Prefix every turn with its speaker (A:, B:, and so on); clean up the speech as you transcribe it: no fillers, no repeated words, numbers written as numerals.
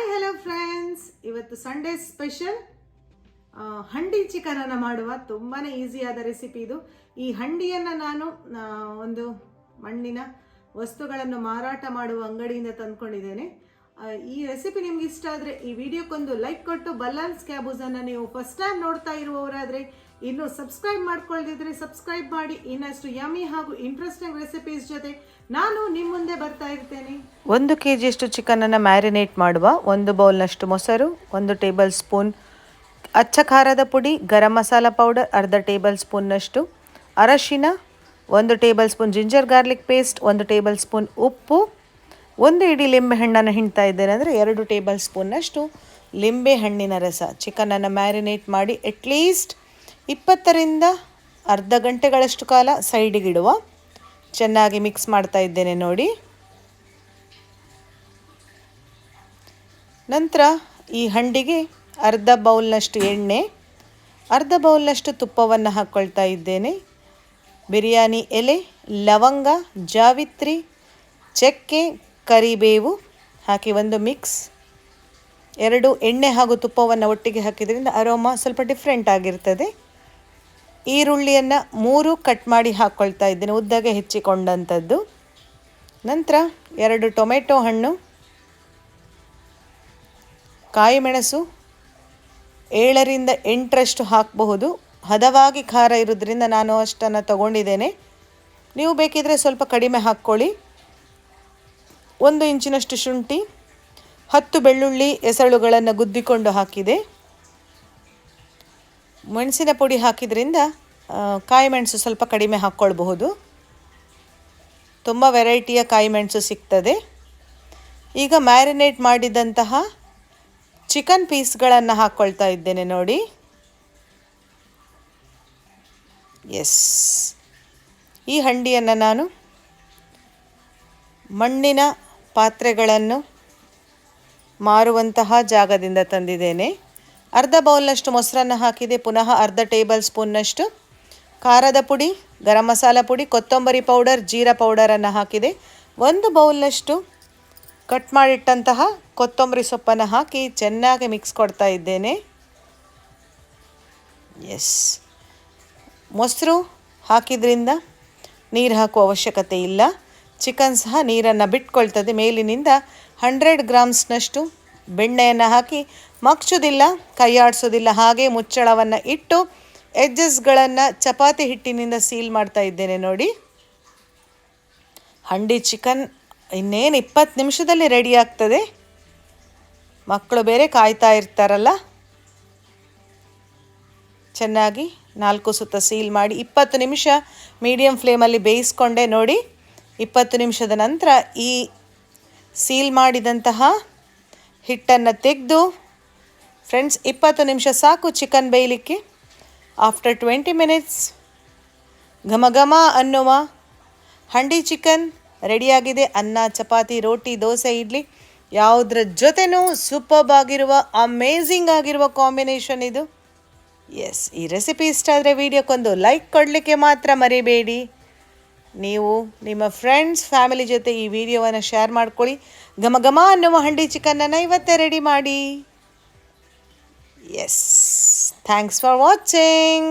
A: Hello friends, ಇವತ್ತು Sunday special ಹಂಡಿ chicken ಅನ್ನು ಮಾಡುವ ತುಂಬಾ ಈಸಿಯಾದ ರೆಸಿಪಿ ಇದು. ಈ ಹಂಡಿಯನ್ನು ನಾನು ಒಂದು ಮಣ್ಣಿನ ವಸ್ತುಗಳನ್ನು ಮಾರಾಟ ಮಾಡುವ ಅಂಗಡಿಯಿಂದ ತಂದ್ಕೊಂಡಿದ್ದೇನೆ. ಈ ರೆಸಿಪಿ ನಿಮ್ಗೆ ಇಷ್ಟ ಆದರೆ ಈ ವಿಡಿಯೋಕ್ಕೊಂದು ಲೈಕ್ ಕೊಟ್ಟು ಬಲ್ಲಾನ್ಸ್ ಕ್ಯಾಬೂಸನ್ನು ನೀವು ಫಸ್ಟ್ ಟೈಮ್ ನೋಡ್ತಾ ಇರುವವರಾದರೆ ಇನ್ನು ಸಬ್ಸ್ಕ್ರೈಬ್ ಮಾಡ್ಕೊಳ್ಳದಿದ್ರೆ ಸಬ್ಸ್ಕ್ರೈಬ್ ಮಾಡಿ. ಇನ್ನಷ್ಟು ಯಮ್ಮಿ ಹಾಗೂ ಇಂಟ್ರೆಸ್ಟಿಂಗ್ ರೆಸಿಪೀಸ್ ಜೊತೆ ನಾನು ನಿಮ್ಮ ಮುಂದೆ ಬರ್ತಾ ಇರ್ತೇನೆ.
B: 1 kg ಚಿಕನನ್ನು ಮ್ಯಾರಿನೇಟ್ ಮಾಡುವ. 1 ಬೌಲ್ನಷ್ಟು ಮೊಸರು, 1 ಟೇಬಲ್ ಸ್ಪೂನ್ ಅಚ್ಚ ಖಾರದ ಪುಡಿ, ಗರಂ ಮಸಾಲ ಪೌಡರ್ ಅರ್ಧ ಟೇಬಲ್ ಸ್ಪೂನ್ನಷ್ಟು, ಅರಶಿನ, 1 table spoon ginger garlic paste, 1 table spoon ಉಪ್ಪು, 1 ಇಡೀ ಲಿಂಬೆ ಹಣ್ಣನ್ನು ಹಿಂಡ್ತಾ ಇದ್ದೇನೆ ಅಂದರೆ 2 ಟೇಬಲ್ ಸ್ಪೂನ್ನಷ್ಟು ಲಿಂಬೆ ಹಣ್ಣಿನ ರಸ. ಚಿಕನನ್ನು ಮ್ಯಾರಿನೇಟ್ ಮಾಡಿ ಅಟ್ಲೀಸ್ಟ್ 20ರಿಂದ ಅರ್ಧ ಗಂಟೆಗಳಷ್ಟು ಕಾಲ ಸೈಡಿಗಿಡುವ. ಚೆನ್ನಾಗಿ ಮಿಕ್ಸ್ ಮಾಡ್ತಾ ಇದ್ದೇನೆ ನೋಡಿ. ನಂತರ ಈ ಹಂಡಿಗೆ ಅರ್ಧ ಬೌಲ್ನಷ್ಟು ಎಣ್ಣೆ, ಅರ್ಧ ಬೌಲ್ನಷ್ಟು ತುಪ್ಪವನ್ನು ಹಾಕ್ಕೊಳ್ತಾ ಇದ್ದೇನೆ. ಬಿರಿಯಾನಿ ಎಲೆ, ಲವಂಗ, ಜಾವಿತ್ರಿ, ಚಕ್ಕೆ, ಕರಿಬೇವು ಹಾಕಿ ಒಂದು ಮಿಕ್ಸ್. 2 ಎಣ್ಣೆ ಹಾಗೂ ತುಪ್ಪವನ್ನು ಒಟ್ಟಿಗೆ ಹಾಕಿದ್ರಿಂದ ಅರೋಮಾ ಸ್ವಲ್ಪ ಡಿಫ್ರೆಂಟ್ ಆಗಿರ್ತದೆ. ಈರುಳ್ಳಿಯನ್ನು 3 ಕಟ್ ಮಾಡಿ ಹಾಕ್ಕೊಳ್ತಾ ಇದ್ದೇನೆ, ಉದ್ದಗೆ ಹೆಚ್ಚಿಕೊಂಡಂಥದ್ದು. ನಂತರ 2 ಟೊಮೆಟೊ ಹಣ್ಣು, ಕಾಯಿ ಮೆಣಸು 7ರಿಂದ 8ರಷ್ಟು ಹಾಕಬಹುದು. ಹದವಾಗಿ ಖಾರ ಇರೋದ್ರಿಂದ ನಾನು ಅಷ್ಟನ್ನು ತಗೊಂಡಿದ್ದೇನೆ. ನೀವು ಬೇಕಿದ್ರೆ ಸ್ವಲ್ಪ ಕಡಿಮೆ ಹಾಕ್ಕೊಳ್ಳಿ. 1 ಇಂಚಿನಷ್ಟು ಶುಂಠಿ, 10 ಬೆಳ್ಳುಳ್ಳಿ ಎಸಳುಗಳನ್ನು ಗುದ್ದಿಕೊಂಡು ಹಾಕಿದೆ. ಮೆಣಸಿನ ಪುಡಿ ಹಾಕಿದ್ರಿಂದ ಕಾಯಿ ಮೆಣಸು ಸ್ವಲ್ಪ ಕಡಿಮೆ ಹಾಕ್ಕೊಳ್ಬಹುದು. ತುಂಬ ವೆರೈಟಿಯ ಕಾಯಿ ಮೆಣಸು ಸಿಗ್ತದೆ. ಈಗ ಮ್ಯಾರಿನೇಟ್ ಮಾಡಿದಂತಹ ಚಿಕನ್ ಪೀಸ್ಗಳನ್ನು ಹಾಕ್ಕೊಳ್ತಾ ಇದ್ದೇನೆ ನೋಡಿ. ಎಸ್, ಈ ಹಂಡಿಯನ್ನು ನಾನು ಮಣ್ಣಿನ ಪಾತ್ರೆಗಳನ್ನು ಮಾರುವಂತಹ ಜಾಗದಿಂದ ತಂದಿದ್ದೇನೆ. ಅರ್ಧ ಬೌಲ್ನಷ್ಟು ಮೊಸರನ್ನು ಹಾಕಿದೆ. ಪುನಃ ಅರ್ಧ ಟೇಬಲ್ ಸ್ಪೂನ್ನಷ್ಟು ಖಾರದ ಪುಡಿ, ಗರಂ ಮಸಾಲ ಪುಡಿ, ಕೊತ್ತಂಬರಿ ಪೌಡರ್, ಜೀರಾ ಪೌಡರನ್ನು ಹಾಕಿದೆ. 1 ಬೌಲ್ನಷ್ಟು ಕಟ್ ಮಾಡಿಟ್ಟಂತಹ ಕೊತ್ತಂಬರಿ ಸೊಪ್ಪನ್ನು ಹಾಕಿ ಚೆನ್ನಾಗಿ ಮಿಕ್ಸ್ ಕೊಡ್ತಾ ಇದ್ದೇನೆ. ಎಸ್, ಮೊಸರು ಹಾಕಿದ್ರಿಂದ ನೀರು ಹಾಕುವ ಅವಶ್ಯಕತೆ ಇಲ್ಲ. ಚಿಕನ್ ಸಹ ನೀರನ್ನು ಬಿಟ್ಕೊಳ್ತದೆ. ಮೇಲಿನಿಂದ 100 ಗ್ರಾಮ್ಸ್ನಷ್ಟು ಬೆಣ್ಣೆಯನ್ನು ಹಾಕಿ ಮಗ್ಚೋದಿಲ್ಲ, ಕೈಯಾಡಿಸೋದಿಲ್ಲ, ಹಾಗೆ ಮುಚ್ಚಳವನ್ನು ಇಟ್ಟು ಎಡ್ಜಸ್ಗಳನ್ನು ಚಪಾತಿ ಹಿಟ್ಟಿನಿಂದ ಸೀಲ್ ಮಾಡ್ತಾ ಇದ್ದೇನೆ ನೋಡಿ. ಹಂಡಿ ಚಿಕನ್ ಇನ್ನೇನು 20 ನಿಮಿಷದಲ್ಲಿ ರೆಡಿ ಆಗ್ತದೆ. ಮಕ್ಕಳು ಬೇರೆ ಕಾಯ್ತಾ ಇರ್ತಾರಲ್ಲ. ಚೆನ್ನಾಗಿ 4 ಸುತ್ತ ಸೀಲ್ ಮಾಡಿ 20 ನಿಮಿಷ ಮೀಡಿಯಮ್ ಫ್ಲೇಮಲ್ಲಿ ಬೇಯಿಸ್ಕೊಂಡೆ ನೋಡಿ. 20 ನಿಮಿಷದ ನಂತರ ಈ ಸೀಲ್ ಮಾಡಿದಂತಹ ಹಿಟ್ಟನ್ನು ತೆಗೆದು, ಫ್ರೆಂಡ್ಸ್ 20 ನಿಮಿಷ ಸಾಕು ಚಿಕನ್ ಬೇಯಲಿಕ್ಕೆ. ಆಫ್ಟರ್ 20 ಮಿನಿಟ್ಸ್ ಘಮ ಘಮ ಅನ್ನುವ ಹಂಡಿ ಚಿಕನ್ ರೆಡಿಯಾಗಿದೆ. ಅನ್ನ, ಚಪಾತಿ, ರೋಟಿ, ದೋಸೆ, ಇಡ್ಲಿ ಯಾವುದ್ರ ಜೊತೆನೂ ಸೂಪರ್ಬ್ ಆಗಿರುವ ಅಮೇಝಿಂಗ್ ಆಗಿರುವ ಕಾಂಬಿನೇಷನ್ ಇದು. ಎಸ್, ಈ ರೆಸಿಪಿ ಇಷ್ಟ ಆದರೆ ವಿಡಿಯೋಕ್ಕೊಂದು ಲೈಕ್ ಕೊಡಲಿಕ್ಕೆ ಮಾತ್ರ ಮರಿಬೇಡಿ. ನೀವು ನಿಮ್ಮ ಫ್ರೆಂಡ್ಸ್ ಫ್ಯಾಮಿಲಿ ಜೊತೆ ಈ ವಿಡಿಯೋವನ್ನು ಶೇರ್ ಮಾಡ್ಕೊಳ್ಳಿ. ಘಮ ಘಮ ಅನ್ನುವ ಹಂಡಿ ಚಿಕನನ್ನು ಇವತ್ತೇ ರೆಡಿ ಮಾಡಿ. Yes, thanks for watching.